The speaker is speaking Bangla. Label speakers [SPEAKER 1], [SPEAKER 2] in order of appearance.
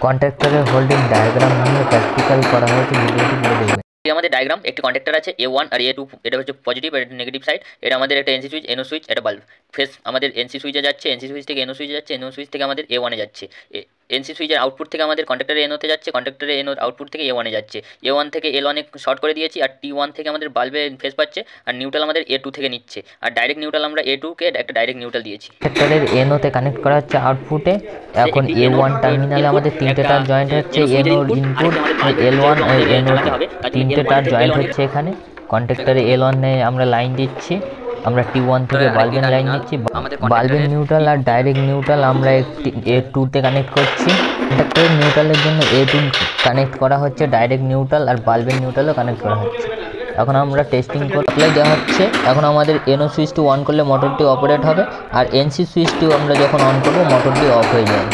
[SPEAKER 1] কন্ট্রাক্টরের হোল্ডিং ডায়াগ্রাম নিয়ে প্র্যাকটিক্যাল করা হয়েছে, ভিডিওটি পুরো দেখবেন।
[SPEAKER 2] আমাদের ডায়াগ্রাম একটি কন্ট্রাক্টর আছে A1 আর A2, এটা হচ্ছে পজিটিভ আর এটা নেগেটিভ সাইড। এটা আমাদের একটা এনসি সুইচ, এনও সুইচ, এটা বাল্ব। ফেস আমাদের এনসি সুইচে যাচ্ছে, এনসি সুইচ থেকে এনও সুইচে যাচ্ছে, এনও সুইচ থেকে আমাদের A1 এ যাচ্ছে। এনসি সুইচের আউটপুট থেকে আমাদের কন্ট্রাক্টরের এনওতে যাচ্ছে, কন্ট্রাক্টরের এনওর আউটপুট থেকে A1 এ যাচ্ছে। A1 থেকে L1 এ শর্ট করে দিয়েছি, আর T1 থেকে আমাদের বাল্বে ফেস পাচ্ছে, আর নিউট্রাল আমাদের A2 থেকে নিচ্ছে, আর ডাইরেক্ট নিউট্রাল আমরা A2 কে একটা ডাইরেক্ট নিউট্রাল দিয়েছি।
[SPEAKER 1] কন্ট্রাক্টরের এনওতে কানেক্ট করা হচ্ছে আউটপুটে। এখন A1 টার্মিনালে আমাদের তিনটে তার জয়েন্ট হচ্ছে, এনওর ইনপুট, L1 আর এনও তিনটে তার জয়েন্ট হচ্ছে এখানে। কন্ট্রাক্টরে L1 এ আমরা লাইন দিচ্ছি, আমরা T1 থেকে বাল্বের লাইন দিচ্ছি। বাল্বের নিউট্রাল আর ডাইরেক্ট নিউট্রাল আমরা একটি A2 তে কানেক্ট করছি। কন্ট্রাক্টরের নিউট্রালের জন্য A2 কানেক্ট করা হচ্ছে, ডাইরেক্ট নিউট্রাল আর বাল্বের নিউট্রালও কানেক্ট করা হচ্ছে। এখন আমরা টেস্টিং করে সাপ্লাই দেওয়া হচ্ছে। এখন আমাদের এনও সুইচটি অন করলে মোটরটি অপারেট হবে, আর এনসি সুইচটিও আমরা যখন অন করব মোটরটি অফ হয়ে যাবে।